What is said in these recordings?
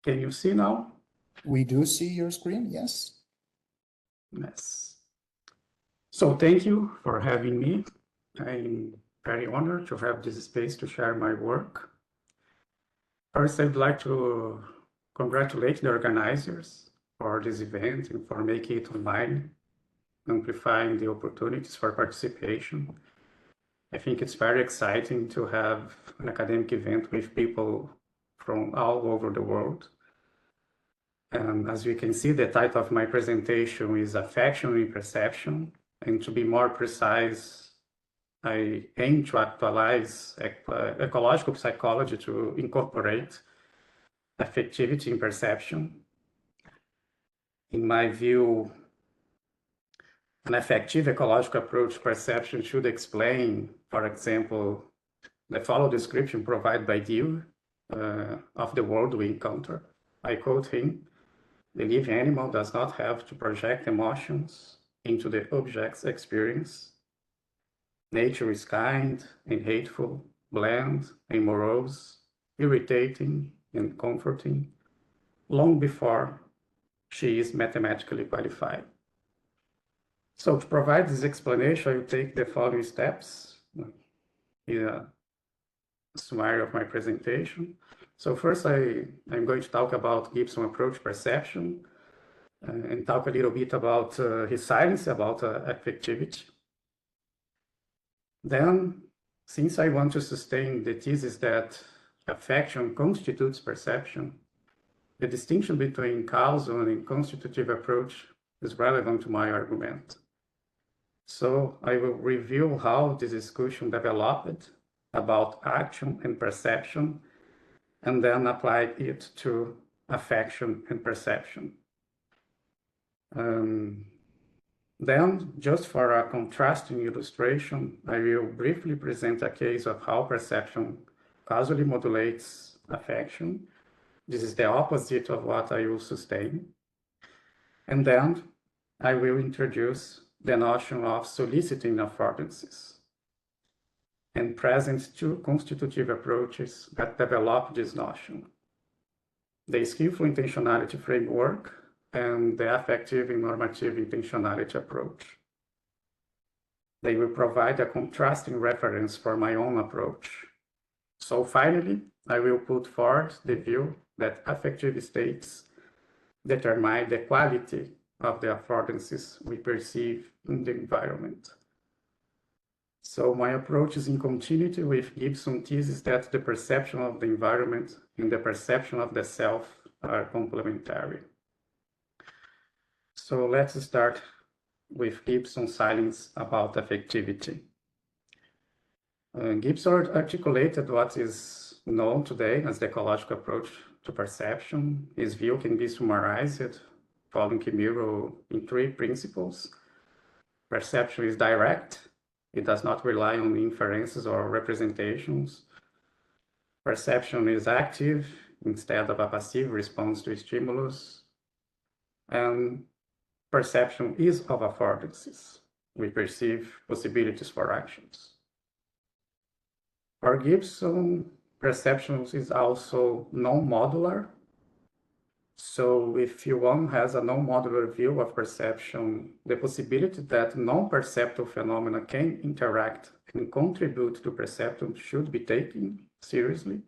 Can you see now? We do see your screen, yes. Yes. So thank you for having me. I'm very honored to have this space to share my work. First, I'd like to congratulate the organizers for this event and for making it online, amplifying the opportunities for participation. I think it's very exciting to have an academic event with people from all over the world. And as you can see, the title of my presentation is Affection in Perception. And to be more precise, I aim to actualize ecological psychology to incorporate affectivity in perception. In my view, an effective ecological approach to perception should explain, for example, the follow description provided by Dewey of the world we encounter. I quote him: "The living animal does not have to project emotions into the object's experience. Nature is kind and hateful, bland and morose, irritating and comforting, long before she is mathematically qualified." So to provide this explanation, I will take the following steps in a summary of my presentation. So first, I'm going to talk about Gibson's approach to perception and talk a little bit about his science, about affectivity. Then, since I want to sustain the thesis that affection constitutes perception, the distinction between causal and constitutive approach is relevant to my argument. So I will review how this discussion developed about action and perception, and then apply it to affection and perception. Then, just for a contrasting illustration, I will briefly present a case of how perception causally modulates affection. This is the opposite of what I will sustain. And then I will introduce the notion of soliciting affordances and present two constitutive approaches that develop this notion: the skillful intentionality framework and the affective and normative intentionality approach. They will provide a contrasting reference for my own approach. So finally, I will put forward the view that affective states determine the quality of the affordances we perceive in the environment. So my approach is in continuity with Gibson's thesis that the perception of the environment and the perception of the self are complementary. So let's start with Gibson's silence about affectivity. Gibson articulated what is known today as the ecological approach to perception. His view can be summarized following Kimiro in three principles. Perception is direct. It does not rely on inferences or representations. Perception is active instead of a passive response to stimulus. And perception is of affordances. We perceive possibilities for actions. For Gibson, perception is also non-modular. So if one has a non-modular view of perception, the possibility that non-perceptual phenomena can interact and contribute to perception should be taken seriously.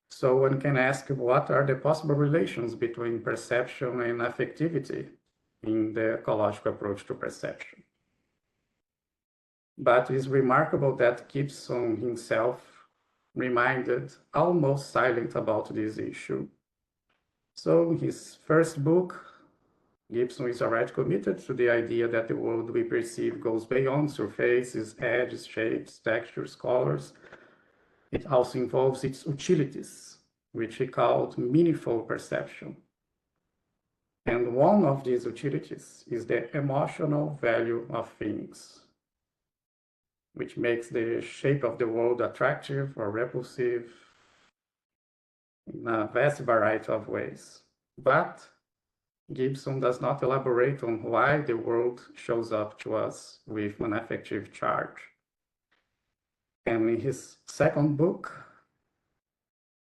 So one can ask, what are the possible relations between perception and affectivity in the ecological approach to perception? But it is remarkable that Gibson himself remained almost silent about this issue. So in his first book, Gibson is already committed to the idea that the world we perceive goes beyond surfaces, edges, shapes, textures, colors. It also involves its utilities, which he called meaningful perception. And one of these utilities is the emotional value of things, which makes the shape of the world attractive or repulsive in a vast variety of ways. But Gibson does not elaborate on why the world shows up to us with an affective charge. And in his second book,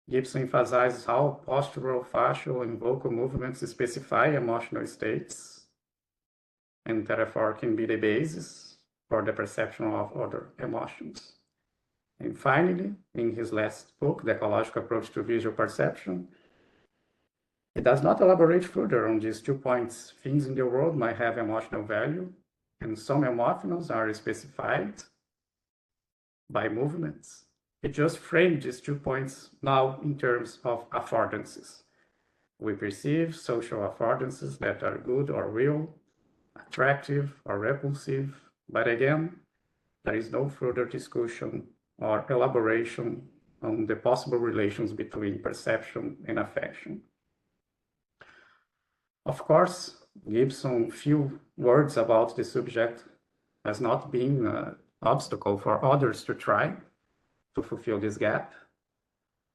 Gibson emphasizes how postural, facial, and vocal movements specify emotional states, and therefore can be the basis for the perception of other emotions. And finally, in his last book, The Ecological Approach to Visual Perception, he does not elaborate further on these 2 points. Things in the world might have emotional value, and some emotions are specified by movements. He just framed these 2 points now in terms of affordances. We perceive social affordances that are good or real, attractive or repulsive, but again, there is no further discussion or elaboration on the possible relations between perception and affection. Of course, Gibson's few words about the subject has not been an obstacle for others to try to fulfill this gap.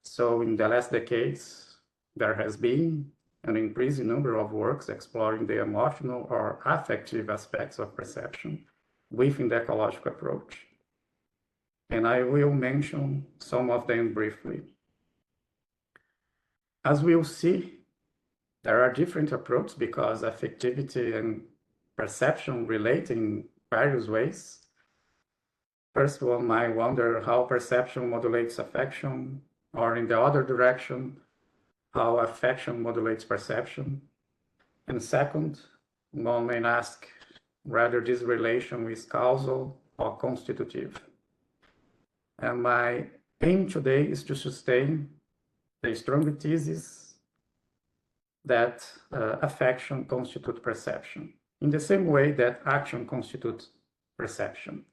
So in the last decades, there has been an increasing number of works exploring the emotional or affective aspects of perception within the ecological approach. And I will mention some of them briefly. As we'll see, there are different approaches because affectivity and perception relate in various ways. First one might wonder how perception modulates affection, or in the other direction, how affection modulates perception. And second, one may ask whether this relation is causal or constitutive. And my aim today is to sustain the strong thesis that affection constitutes perception, in the same way that action constitutes perception.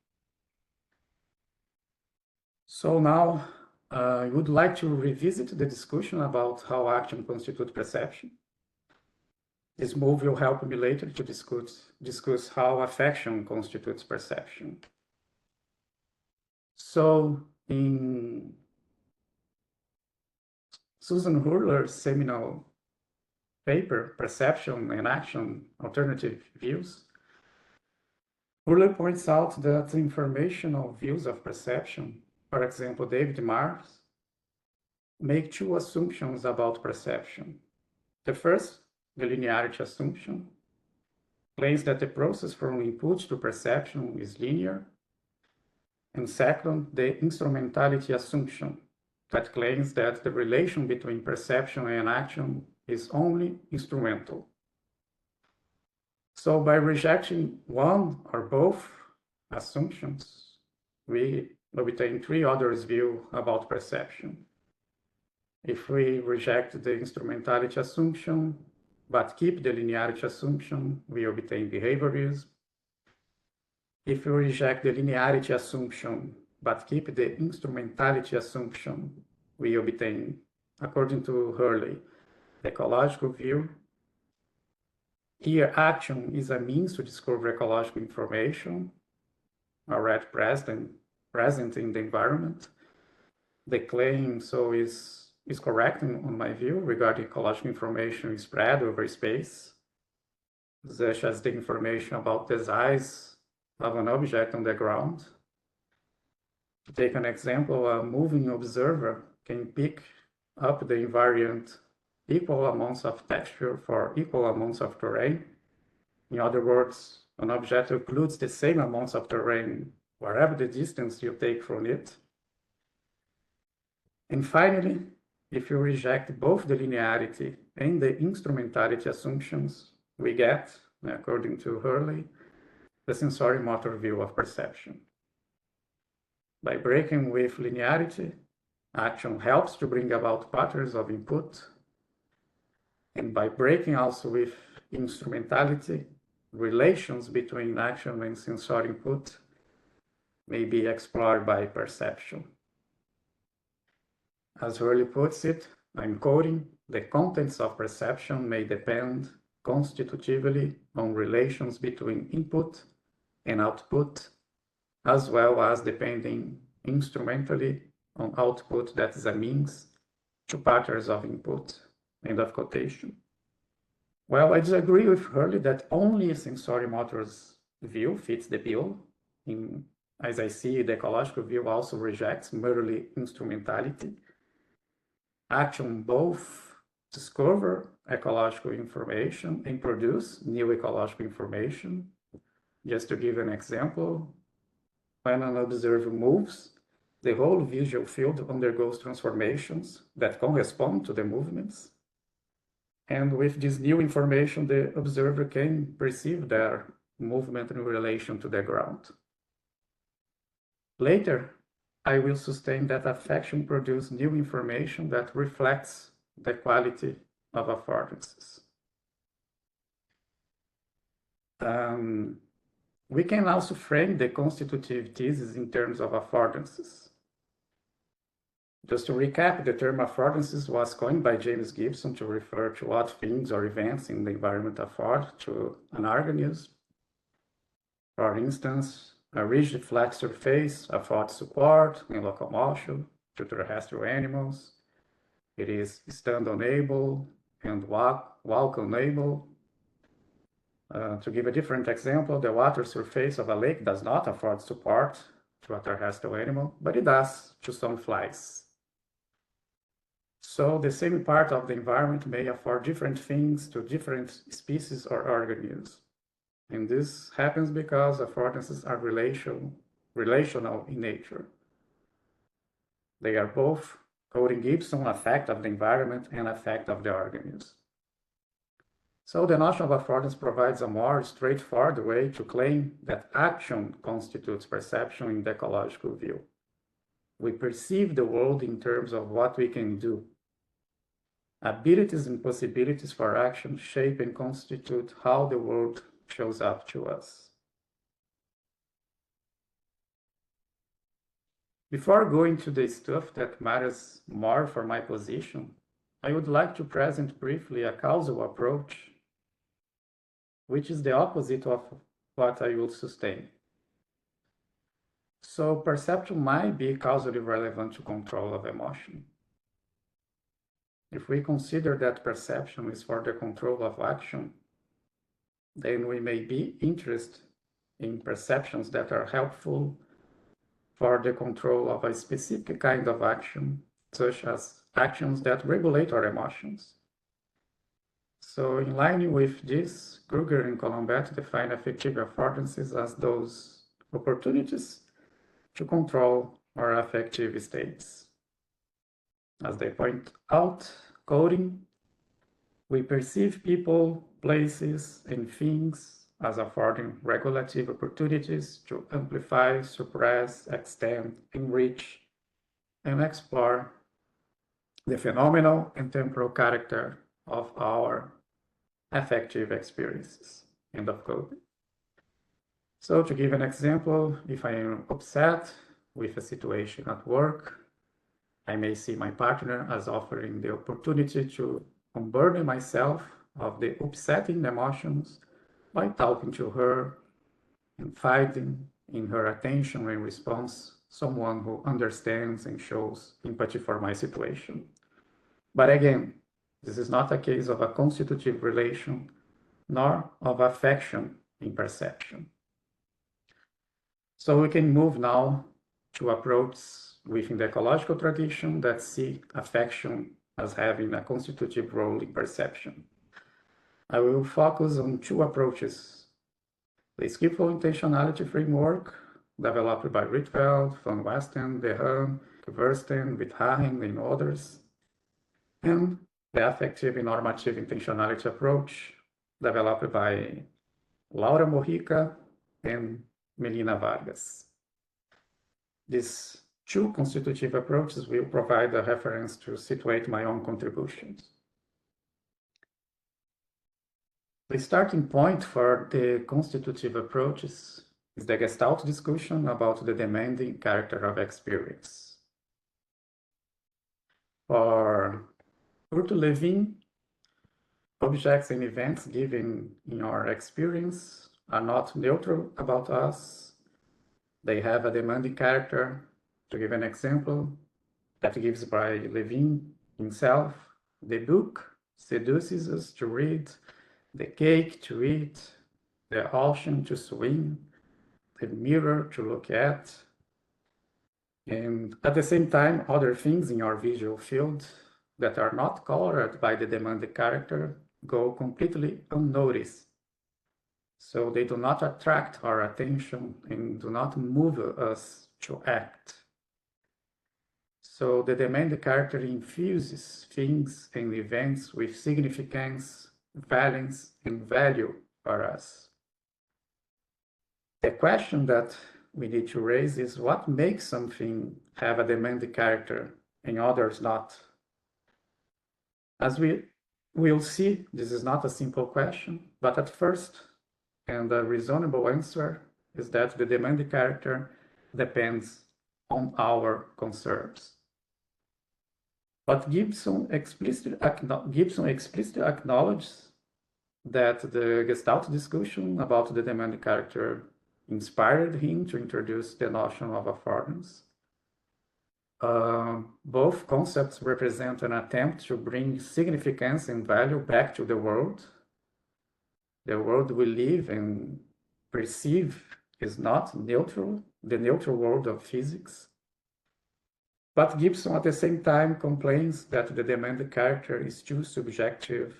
So now I would like to revisit the discussion about how action constitutes perception. This move will help me later to discuss how affection constitutes perception. So in Susan Hurler's seminal paper, Perception and Action, Alternative Views, Hurler points out that informational views of perception, for example, David Marrs, make 2 assumptions about perception. The first, the linearity assumption, claims that the process from input to perception is linear. And second, the instrumentality assumption, that claims that the relation between perception and action is only instrumental. So by rejecting one or both assumptions, we obtain 3 others' view about perception. If we reject the instrumentality assumption, but keep the linearity assumption, we obtain behaviorism. If we reject the linearity assumption, but keep the instrumentality assumption, we obtain, according to Hurley, the ecological view. Here, action is a means to discover ecological information already present in the environment. The claim so is correct on my view regarding ecological information spread over space, such as the information about the size of an object on the ground. To take an example, a moving observer can pick up the invariant equal amounts of texture for equal amounts of terrain. In other words, an object includes the same amounts of terrain wherever the distance you take from it. And finally, if you reject both the linearity and the instrumentality assumptions, we get, according to Hurley, the sensory-motor view of perception. By breaking with linearity, action helps to bring about patterns of input. And by breaking also with instrumentality, relations between action and sensory input may be explored by perception. As Hurley puts it, I'm quoting, the contents of perception may depend constitutively on relations between input and output, as well as depending instrumentally on output that is a means to patterns of input. End of quotation. Well, I disagree with Hurley that only a sensory-motor's view fits the bill. As I see, the ecological view also rejects merely instrumentality. action both discover ecological information and produce new ecological information. Just to give an example, when an observer moves, the whole visual field undergoes transformations that correspond to the movements. And with this new information, the observer can perceive their movement in relation to the ground. Later, I will sustain that affection produces new information that reflects the quality of affordances. We can also frame the constitutive thesis in terms of affordances. Just to recap, the term affordances was coined by James Gibson to refer to what things or events in the environment afford to an organism. For instance, a rigid flat surface affords support in locomotion to terrestrial animals. It is stand-on-able and walk-on-able. To give a different example, the water surface of a lake does not afford support to a terrestrial animal, but it does to some flies. So the same part of the environment may afford different things to different species or organisms. And this happens because affordances are relational in nature. They are both, quoting Gibson, effect of the environment and effect of the organism. So the notion of affordance provides a more straightforward way to claim that action constitutes perception in the ecological view. We perceive the world in terms of what we can do. Abilities and possibilities for action shape and constitute how the world shows up to us. Before going to the stuff that matters more for my position, I would like to present briefly a causal approach, which is the opposite of what I will sustain. So perception might be causally relevant to control of emotion. If we consider that perception is for the control of action, then we may be interested in perceptions that are helpful for the control of a specific kind of action, such as actions that regulate our emotions. So in line with this, Kruger and Colombet define affective affordances as those opportunities to control our affective states. As they point out, quoting, we perceive people, places, and things as affording regulative opportunities to amplify, suppress, extend, enrich, and explore the phenomenal and temporal character of our affective experiences. End of quote. So to give an example, if I am upset with a situation at work, I may see my partner as offering the opportunity to unburden myself of the upsetting emotions by talking to her and finding in her attention and response someone who understands and shows empathy for my situation. But again, this is not a case of a constitutive relation, nor of affection in perception. So we can move now to approaches within the ecological tradition that see affection as having a constitutive role in perception. I will focus on two approaches: the skillful intentionality framework, developed by Rietveld, von Westen, De Haan, Versten, Withagen, and others, and the affective and normative intentionality approach, developed by Laura Mojica and Melina Vargas. These two constitutive approaches will provide a reference to situate my own contributions. The starting point for the constitutive approaches is the Gestalt discussion about the demanding character of experience. For Kurt Lewin, objects and events given in our experience are not neutral about us. They have a demanding character. To give an example, that gives by Lewin himself, the book seduces us to read, the cake to eat, the ocean to swim, the mirror to look at, and at the same time, other things in our visual field that are not colored by the demanded character go completely unnoticed. So they do not attract our attention and do not move us to act. So the demanded character infuses things and events with significance, valence, and value for us. The question that we need to raise is what makes something have a demanded character and others not? As we will see, this is not a simple question, but at first, and a reasonable answer is that the demanded character depends on our concerns. But Gibson explicitly acknowledges that the Gestalt discussion about the demanded character inspired him to introduce the notion of affordance. Both concepts represent an attempt to bring significance and value back to the world. The world we live and perceive is not neutral, the neutral world of physics. But Gibson at the same time complains that the demanded character is too subjective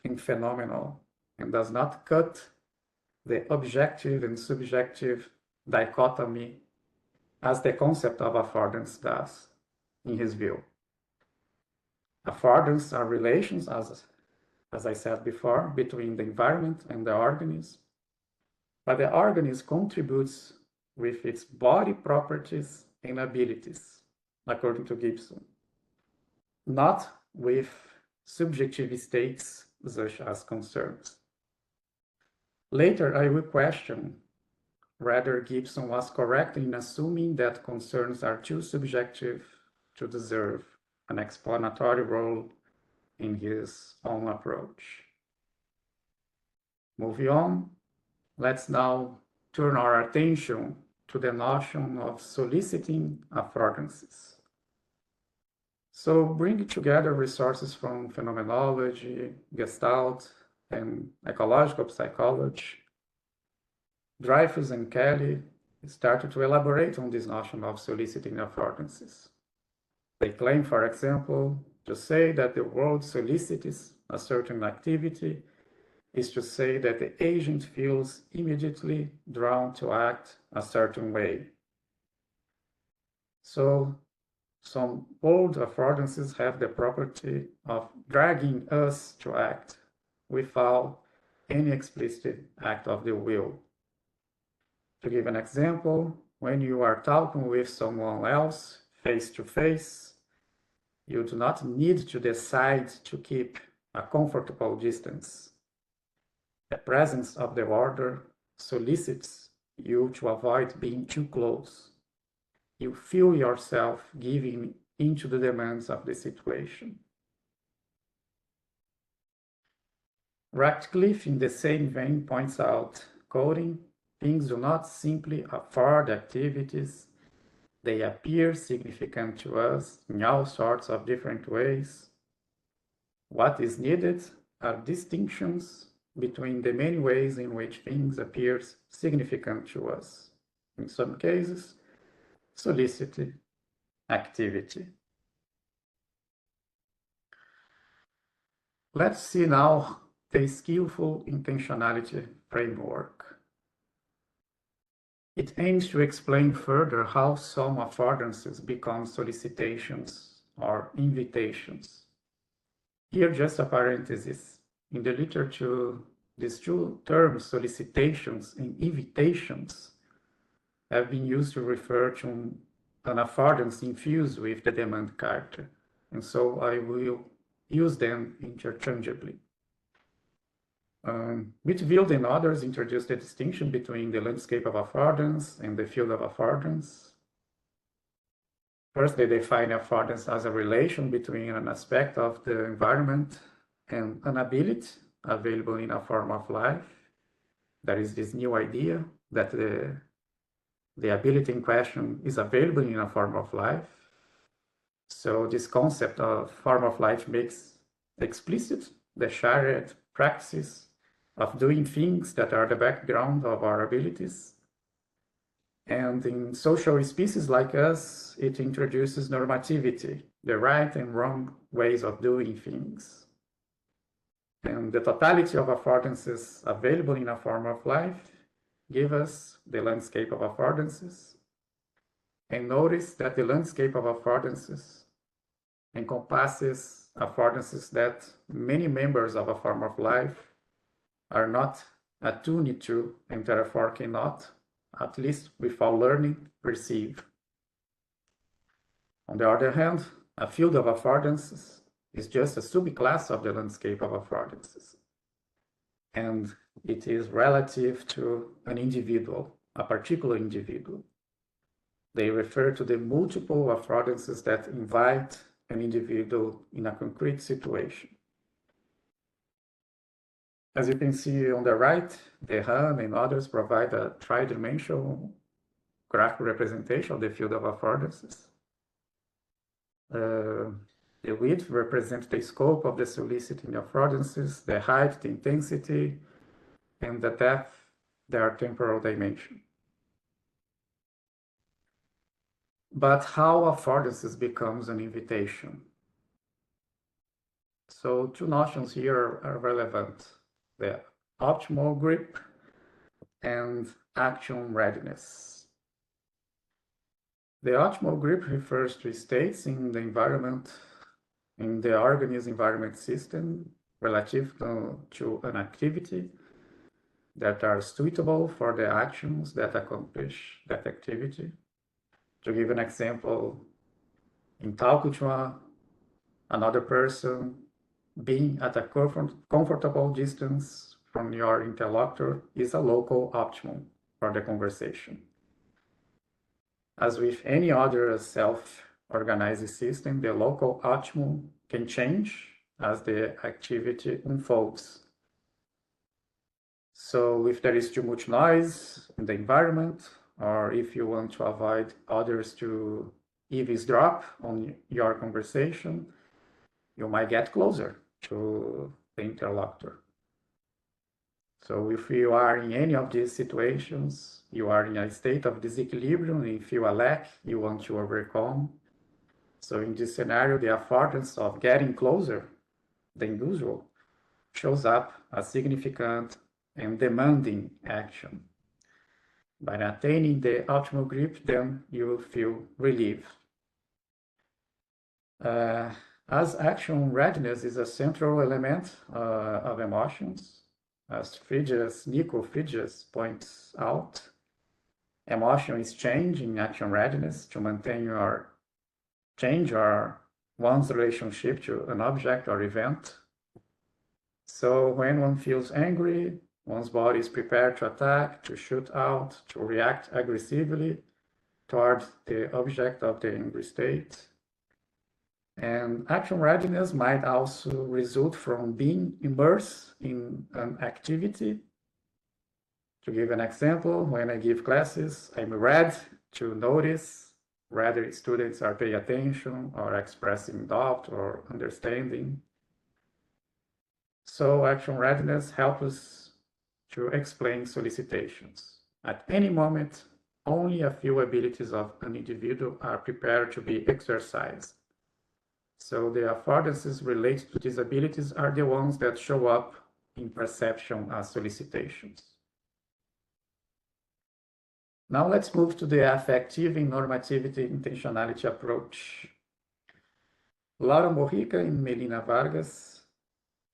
and phenomenal and does not cut the objective and subjective dichotomy as the concept of affordance does, in his view. Affordance are relations, as I said before, between the environment and the organism, but the organism contributes with its body properties and abilities, according to Gibson, not with subjective states such as concerns. Later, I will question whether Gibson was correct in assuming that concerns are too subjective to deserve an explanatory role in his own approach. Moving on, let's now turn our attention to the notion of soliciting affordances. So bringing together resources from phenomenology, Gestalt, and ecological psychology, Dreyfus and Kelly started to elaborate on this notion of soliciting affordances. They claim, for example, to say that the word solicits a certain activity is to say that the agent feels immediately drawn to act a certain way. So some bold affordances have the property of dragging us to act without any explicit act of the will. To give an example, when you are talking with someone else face to face, you do not need to decide to keep a comfortable distance. The presence of the other solicits you to avoid being too close. You feel yourself giving into the demands of the situation. Ratcliffe, in the same vein, points out, quoting, things do not simply afford activities, they appear significant to us in all sorts of different ways. What is needed are distinctions between the many ways in which things appear significant to us. In some cases, solicit activity. Let's see now the skillful intentionality framework. It aims to explain further how some affordances become solicitations or invitations. Here, just a parenthesis. In the literature, these two terms, solicitations and invitations, have been used to refer to an affordance infused with the demand character, and so I will use them interchangeably. Whitfield and others introduced the distinction between the landscape of affordance and the field of affordance. First, they define affordance as a relation between an aspect of the environment and an ability available in a form of life. There is this new idea that the ability in question is available in a form of life. So this concept of form of life makes explicit the shared practices of doing things that are the background of our abilities. And in social species like us, it introduces normativity, the right and wrong ways of doing things. And the totality of affordances available in a form of life give us the landscape of affordances. And notice that the landscape of affordances encompasses affordances that many members of a form of life are not attuned to and therefore cannot, at least without learning, perceive. On the other hand, a field of affordances is just a subclass of the landscape of affordances. And it is relative to an individual, a particular individual. They refer to the multiple affordances that invite an individual in a concrete situation. As you can see on the right, De Haan and others provide a tridimensional graphical representation of the field of affordances. The width represents the scope of the soliciting affordances, the height, the intensity, and the depth, their temporal dimension. But how affordances becomes an invitation? So two notions here are relevant: the optimal grip and action readiness. The optimal grip refers to states in the environment, in the organism environment system relative to an activity that are suitable for the actions that accomplish that activity. To give an example, in talking to another person, being at a comfortable distance from your interlocutor is a local optimum for the conversation. As with any other self-organized system, the local optimum can change as the activity unfolds. So if there is too much noise in the environment, or if you want to avoid others to eavesdrop on your conversation, you might get closer to the interlocutor. So if you are in any of these situations, you are in a state of disequilibrium, and feel a lack you want to overcome. So in this scenario, the affordance of getting closer than usual shows up as significant and demanding action. By attaining the optimal grip, then you will feel relief. As action readiness is a central element of emotions, as Nico Frigius points out, emotion is change in action readiness to maintain or change or one's relationship to an object or event. So when one feels angry, one's body is prepared to attack, to shoot out, to react aggressively toward the object of the angry state. And action readiness might also result from being immersed in an activity. To give an example, when I give classes, I'm ready to notice whether students are paying attention or expressing doubt or understanding. So action readiness helps us to explain solicitations. At any moment, only a few abilities of an individual are prepared to be exercised. So the affordances related to these abilities are the ones that show up in perception as solicitations. Now let's move to the affective and normativity intentionality approach. Laura Mojica and Melina Vargas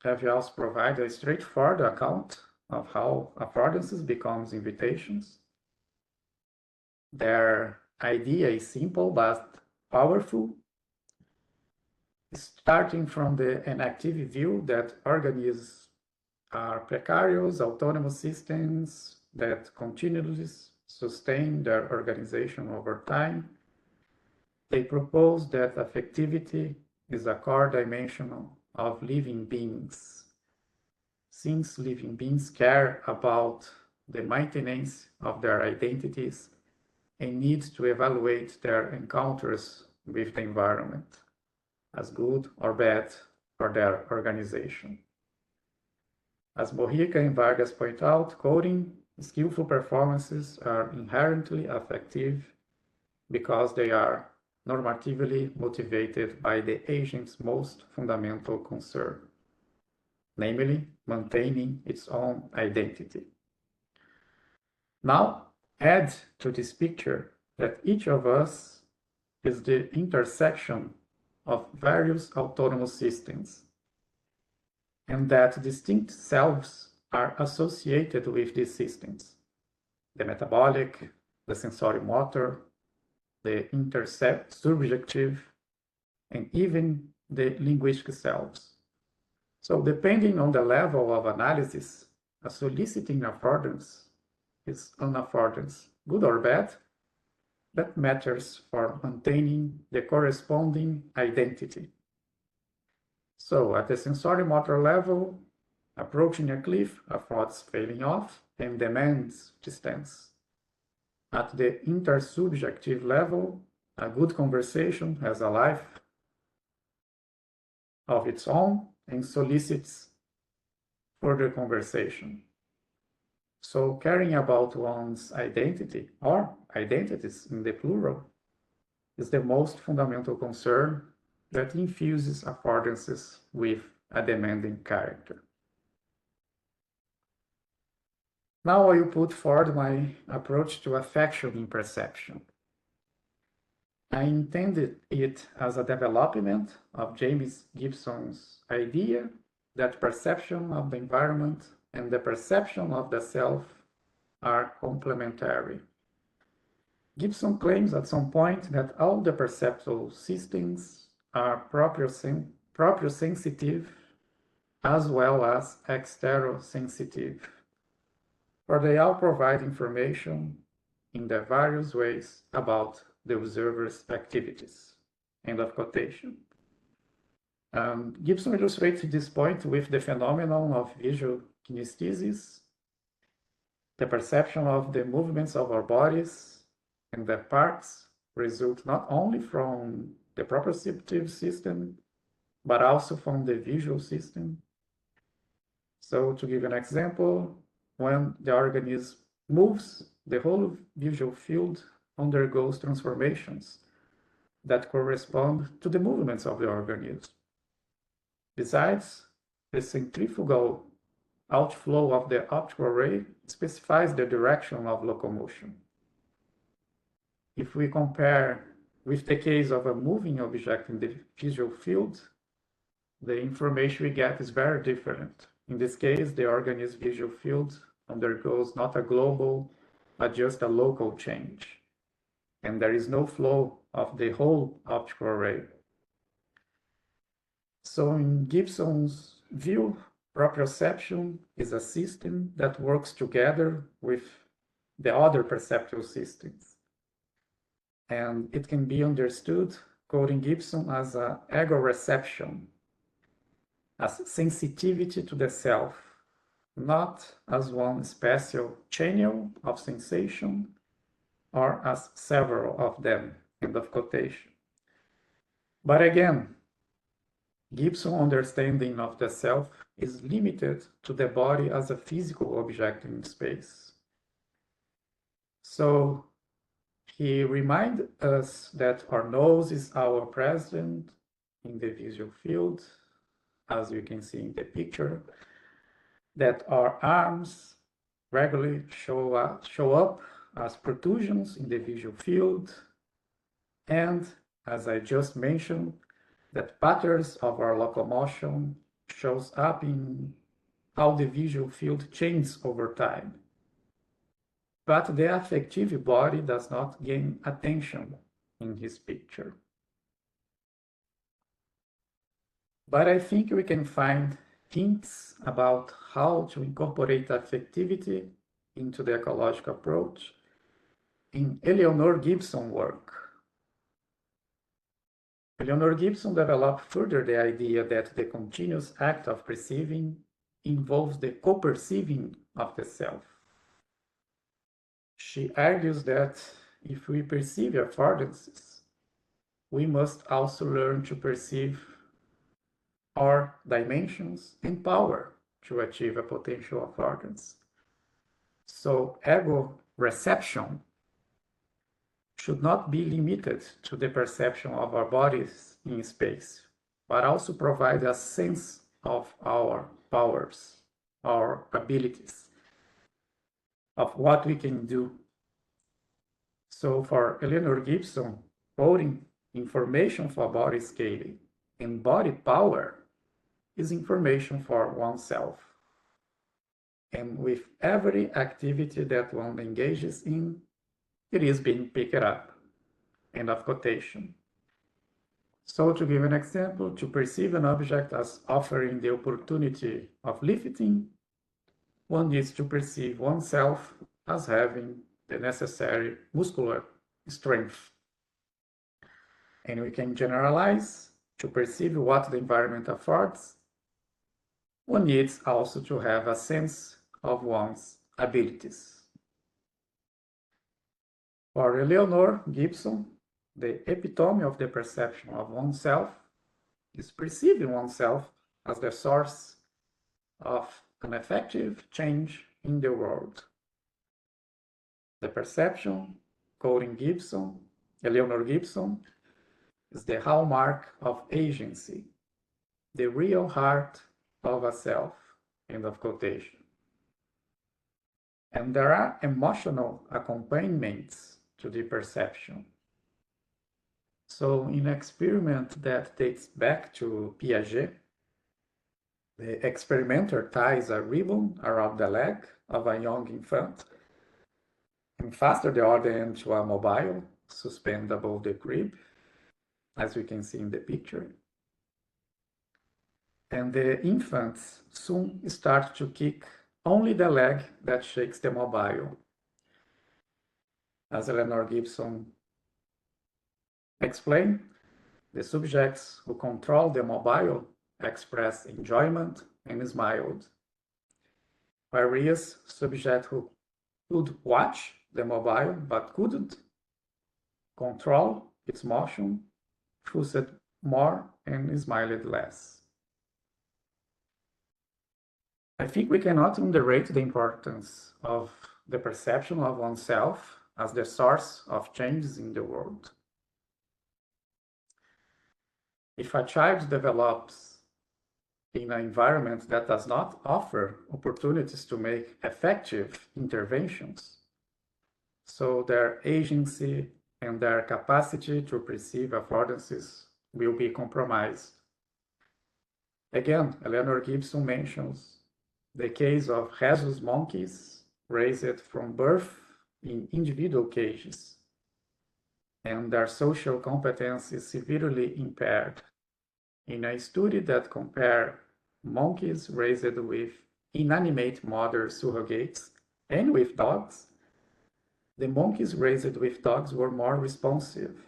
have also provided a straightforward account of how affordances becomes invitations. Their idea is simple but powerful, starting from an active view that organisms are precarious, autonomous systems that continuously sustain their organization over time. They propose that affectivity is a core dimension of living beings, since living beings care about the maintenance of their identities and need to evaluate their encounters with the environment as good or bad for their organization. As Mojica and Vargas point out, coding skillful performances are inherently affective because they are normatively motivated by the agent's most fundamental concern, namely maintaining its own identity. Now, add to this picture that each of us is the intersection of various autonomous systems, and that distinct selves are associated with these systems: the metabolic, the sensory-motor, the intersubjective, and even the linguistic selves. So depending on the level of analysis, a soliciting affordance is an affordance, good or bad, that matters for maintaining the corresponding identity. So at the sensory-motor level, approaching a cliff affords failing off and demands distance. At the intersubjective level, a good conversation has a life of its own and solicits further conversation. So caring about one's identity, or identities in the plural, is the most fundamental concern that infuses affordances with a demanding character. Now I will put forward my approach to affection in perception. I intended it as a development of James Gibson's idea that perception of the environment and the perception of the self are complementary. Gibson claims at some point that all the perceptual systems are propriosensitive as well as exterosensitive, for they all provide information in their various ways about the observer's activities. End of quotation. Gibson illustrates this point with the phenomenon of visual kinesthesis, the perception of the movements of our bodies and their parts result not only from the proprioceptive system, but also from the visual system. So to give an example, when the organism moves, the whole visual field undergoes transformations that correspond to the movements of the organism. Besides, the centrifugal outflow of the optical ray specifies the direction of locomotion. If we compare with the case of a moving object in the visual field, the information we get is very different. In this case, the organism's visual field undergoes not a global, but just a local change, and there is no flow of the whole optical array. So in Gibson's view, proprioception is a system that works together with the other perceptual systems. And it can be understood, quoting Gibson, as an egoreception, as sensitivity to the self, not as one special channel of sensation or as several of them, end of quotation. But again, Gibson's understanding of the self is limited to the body as a physical object in space. So he reminds us that our nose is our present in the visual field, as you can see in the picture, that our arms regularly show up as protrusions in the visual field, and as I just mentioned, that patterns of our locomotion shows up in how the visual field changes over time. But the affective body does not gain attention in his picture. But I think we can find hints about how to incorporate affectivity into the ecological approach in Eleanor Gibson's work. Eleanor Gibson developed further the idea that the continuous act of perceiving involves the co-perceiving of the self. She argues that if we perceive affordances, we must also learn to perceive our dimensions and power to achieve a potential affordance. So ego reception should not be limited to the perception of our bodies in space, but also provide a sense of our powers, our abilities, of what we can do. So for Eleanor Gibson, coding information for body scaling and body power is information for oneself. And with every activity that one engages in, it is being picked up. End of quotation. So to give an example, to perceive an object as offering the opportunity of lifting, one needs to perceive oneself as having the necessary muscular strength. And we can generalize to perceive what the environment affords. One needs also to have a sense of one's abilities. For Eleanor Gibson, the epitome of the perception of oneself is perceiving oneself as the source of an effective change in the world. The perception, quoting Gibson, Eleanor Gibson, is the hallmark of agency, the real heart of a self, end of quotation. And there are emotional accompaniments to the perception. So in an experiment that dates back to Piaget, the experimenter ties a ribbon around the leg of a young infant and fastens the other end to a mobile suspended above the crib, as we can see in the picture. And the infants soon start to kick only the leg that shakes the mobile. As Eleanor Gibson explained, the subjects who control the mobile express enjoyment and smiled, whereas subjects who could watch the mobile but couldn't control its motion fussed more and smiled less. I think we cannot underrate the importance of the perception of oneself as the source of changes in the world. If a child develops in an environment that does not offer opportunities to make effective interventions, so their agency and their capacity to perceive affordances will be compromised. Again, Eleanor Gibson mentions the case of rhesus monkeys raised from birth in individual cages, and their social competence is severely impaired. In a study that compared monkeys raised with inanimate mother surrogates and with dogs, the monkeys raised with dogs were more responsive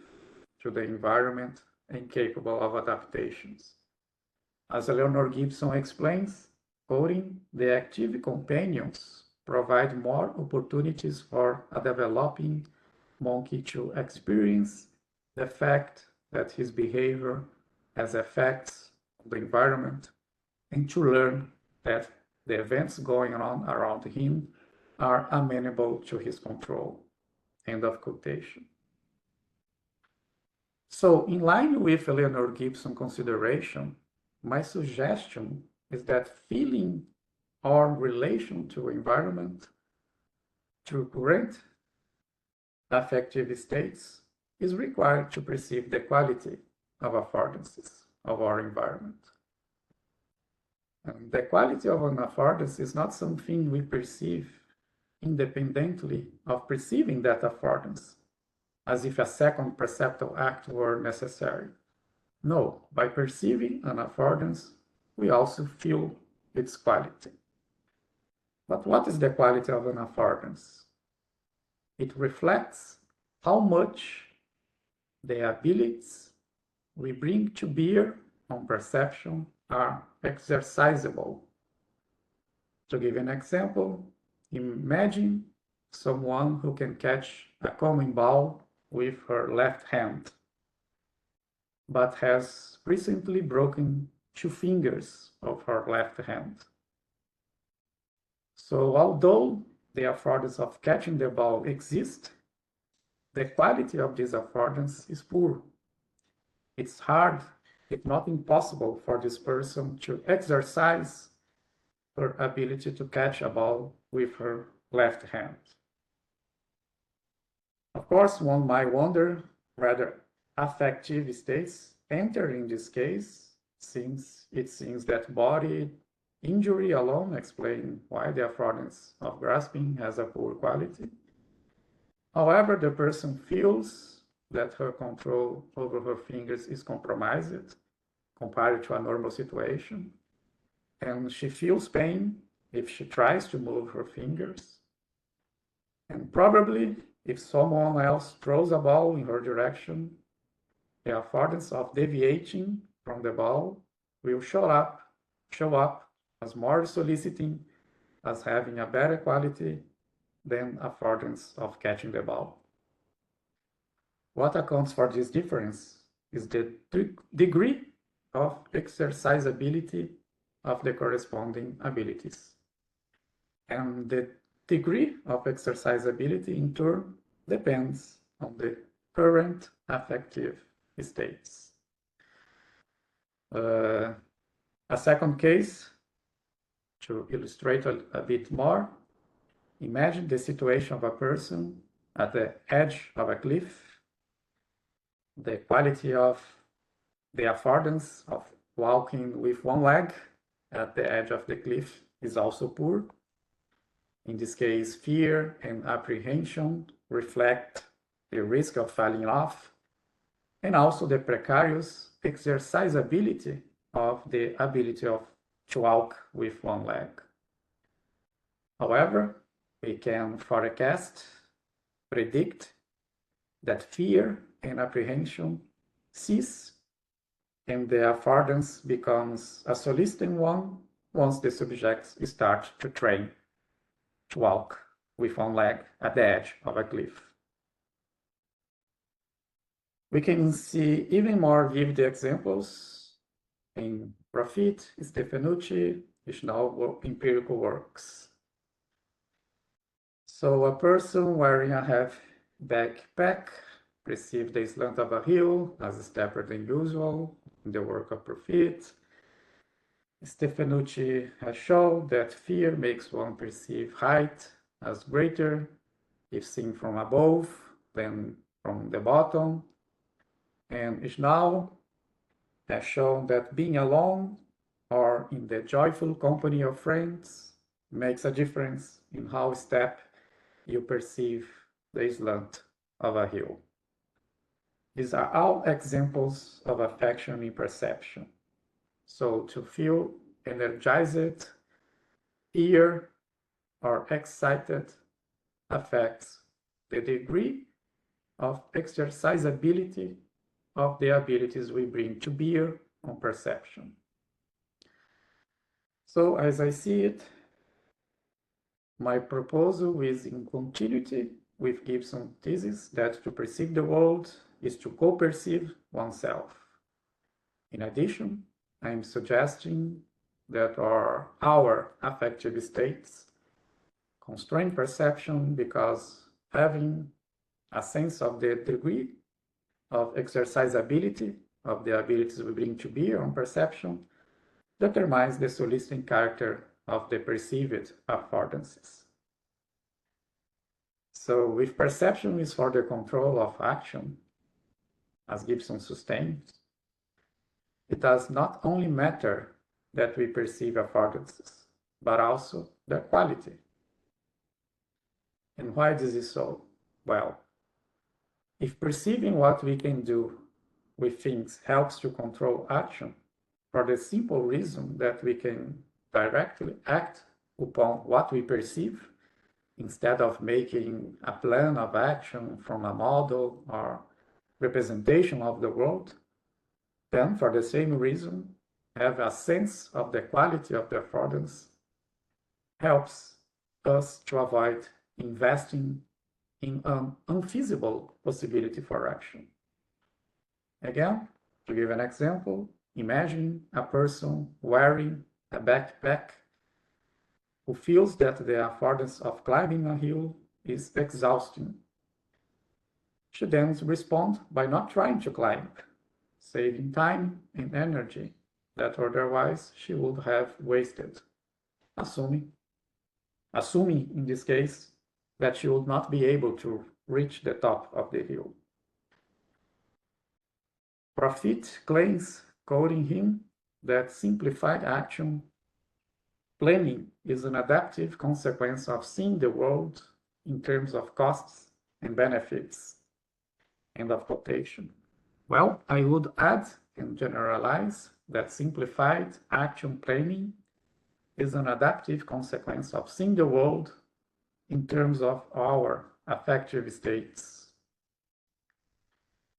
to the environment and capable of adaptations. As Eleanor Gibson explains, quoting, the active companions provide more opportunities for a developing monkey to experience the fact that his behavior has effects on the environment and to learn that the events going on around him are amenable to his control. End of quotation. So in line with Eleanor Gibson consideration, my suggestion is that feeling our relation to environment through current affective states is required to perceive the quality of affordances of our environment. And the quality of an affordance is not something we perceive independently of perceiving that affordance, as if a second perceptual act were necessary. No, by perceiving an affordance, we also feel its quality. But what is the quality of an affordance? It reflects how much the abilities we bring to bear on perception are exercisable. To give an example, imagine someone who can catch a common ball with her left hand, but has recently broken 2 fingers of her left hand. So although the affordance of catching the ball exists, the quality of this affordance is poor. It's hard, if not impossible, for this person to exercise her ability to catch a ball with her left hand. Of course, one might wonder whether affective states enter in this case, since it seems that body injury alone explains why the affordance of grasping has a poor quality. However, the person feels that her control over her fingers is compromised compared to a normal situation, and she feels pain if she tries to move her fingers. And probably, if someone else throws a ball in her direction, the affordance of deviating from the ball will show up as more soliciting, as having a better quality than affordance of catching the ball. What accounts for this difference is the degree of exercisability of the corresponding abilities. And the degree of exercisability in turn depends on the current affective states. A second case, to illustrate a bit more, imagine the situation of a person at the edge of a cliff. The quality of the affordance of walking with one leg at the edge of the cliff is also poor. In this case, fear and apprehension reflect the risk of falling off, and also the precarious exercisability of the ability to walk with one leg. However, we can forecast, predict that fear and apprehension cease, and the affordance becomes a soliciting one once the subjects start to train to walk with one leg at the edge of a cliff. We can see even more vivid examples in Profit, Stefanucci, Schnau empirical works. So a person wearing a heavy backpack perceived the slant of a hill as steeper than usual in the work of Profit. Stefanucci has shown that fear makes one perceive height as greater if seen from above than from the bottom. And Schnau has shown that being alone or in the joyful company of friends makes a difference in how steep you perceive the slant of a hill. These are all examples of affection in perception. So to feel energized, eager, or excited affects the degree of exercisability of the abilities we bring to bear on perception. So as I see it, my proposal is in continuity with Gibson's thesis that to perceive the world is to co-perceive oneself. In addition, I am suggesting that our affective states constrain perception because having a sense of the degree of exercisability of the abilities we bring to bear on perception determines the soliciting character of the perceived affordances. So if perception is for the control of action, as Gibson sustains, it does not only matter that we perceive affordances, but also their quality. And why this is so? Well, if perceiving what we can do with things helps to control action, for the simple reason that we can directly act upon what we perceive, instead of making a plan of action from a model or representation of the world, then for the same reason, have a sense of the quality of the affordance helps us to avoid investing in an unfeasible possibility for action. Again, to give an example, imagine a person wearing a backpack who feels that the affordance of climbing a hill is exhausting. She then responds by not trying to climb, saving time and energy that otherwise she would have wasted, assuming in this case that she would not be able to reach the top of the hill. Profit claims, quoting him, that simplified action planning is an adaptive consequence of seeing the world in terms of costs and benefits. End of quotation. Well, I would add and generalize that simplified action planning is an adaptive consequence of seeing the world in terms of our affective states.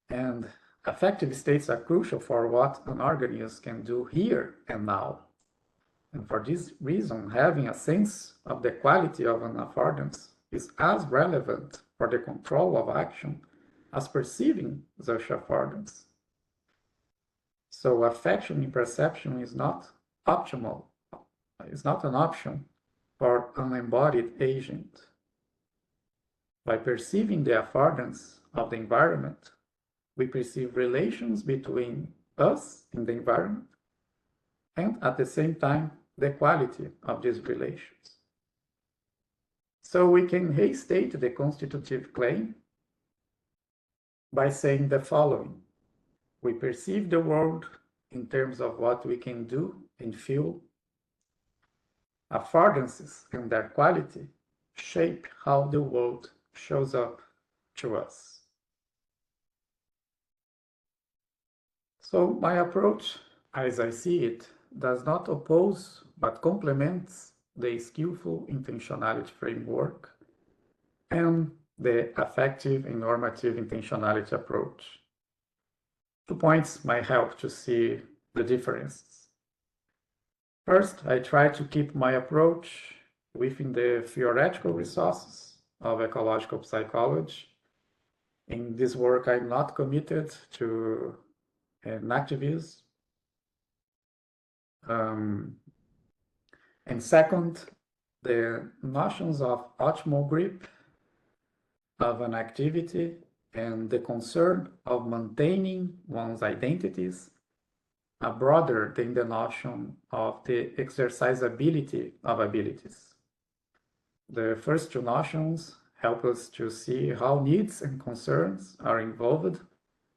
And affective states are crucial for what an organism can do here and now. And for this reason, having a sense of the quality of an affordance is as relevant for the control of action as perceiving such affordance. So affection in perception is not optimal, is not an option for an embodied agent. By perceiving the affordance of the environment, we perceive relations between us and the environment, and at the same time, the quality of these relations. So we can restate the constitutive claim by saying the following. We perceive the world in terms of what we can do and feel. Affordances and their quality shape how the world shows up to us. So my approach, as I see it, does not oppose but complements the skillful intentionality framework and the affective and normative intentionality approach. 2 points might help to see the differences. First, I try to keep my approach within the theoretical resources of ecological psychology. In this work, I'm not committed to an activism. And second, the notions of optimal grip of an activity and the concern of maintaining one's identities are broader than the notion of the exercisability of abilities. The first two notions help us to see how needs and concerns are involved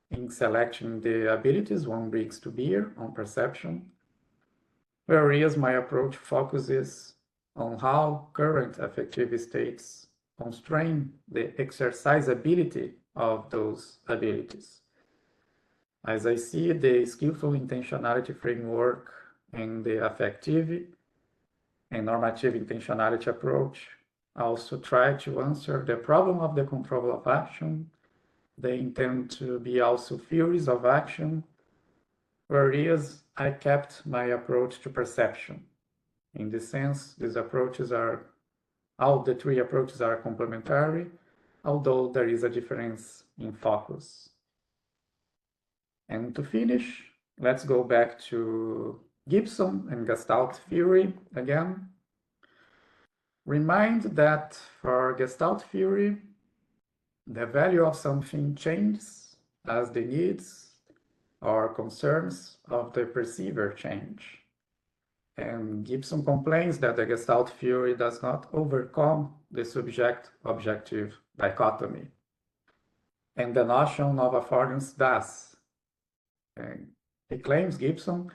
in selecting the abilities one brings to bear on perception, whereas my approach focuses on how current affective states constrain the exercisability of those abilities. As I see the skillful intentionality framework and the affective and normative intentionality approach, I also try to answer the problem of the control of action. They intend to be also theories of action, whereas I kept my approach to perception. In this sense, these approaches are, all the three approaches are complementary, although there is a difference in focus. And to finish, let's go back to Gibson and Gestalt theory again. Remind that for Gestalt theory, the value of something changes as the needs or concerns of the perceiver change. And Gibson complains that the Gestalt theory does not overcome the subject-objective dichotomy. And the notion of affordance does. And he claims, Gibson,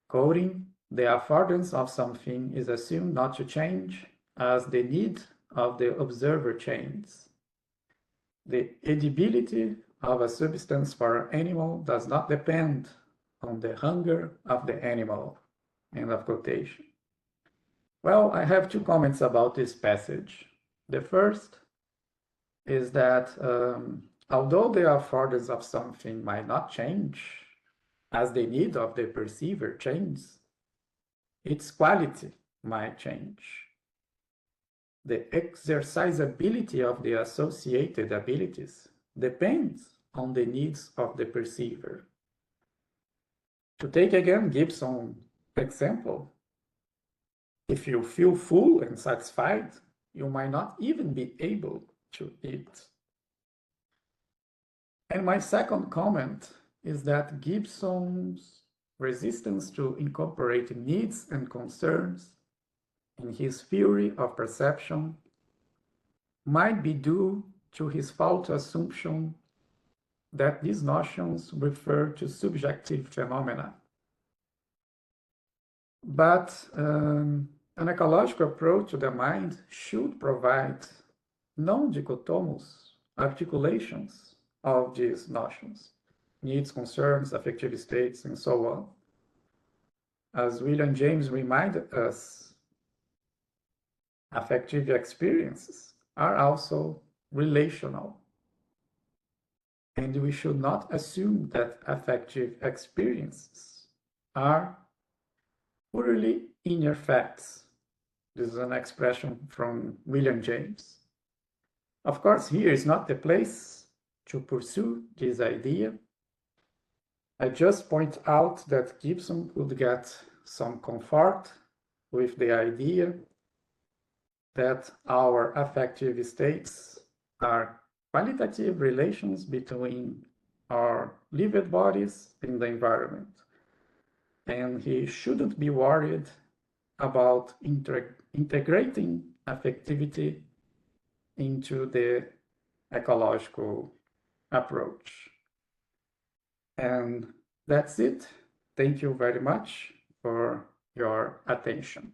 quoting, the affordance of something is assumed not to change as the need of the observer changes. The edibility of a substance for an animal does not depend on the hunger of the animal. End of quotation. Well, I have 2 comments about this passage. The first is that although the affordance of something might not change as the need of the perceiver changes, its quality might change. The exercisability of the associated abilities depends on the needs of the perceiver. To take again Gibson's example, he if you feel full and satisfied, you might not even be able to eat. And my second comment is that Gibson's resistance to incorporating needs and concerns in his theory of perception might be due to his faulty assumption that these notions refer to subjective phenomena. But an ecological approach to the mind should provide non-dichotomous articulations of these notions, needs, concerns, affective states, and so on. As William James reminded us, affective experiences are also relational. And we should not assume that affective experiences are purely inner facts. This is an expression from William James. Of course, here is not the place to pursue this idea. I just point out that Gibson could get some comfort with the idea that our affective states are qualitative relations between our lived bodies and the environment. And he shouldn't be worried about integrating affectivity into the ecological approach. And that's it. Thank you very much for your attention.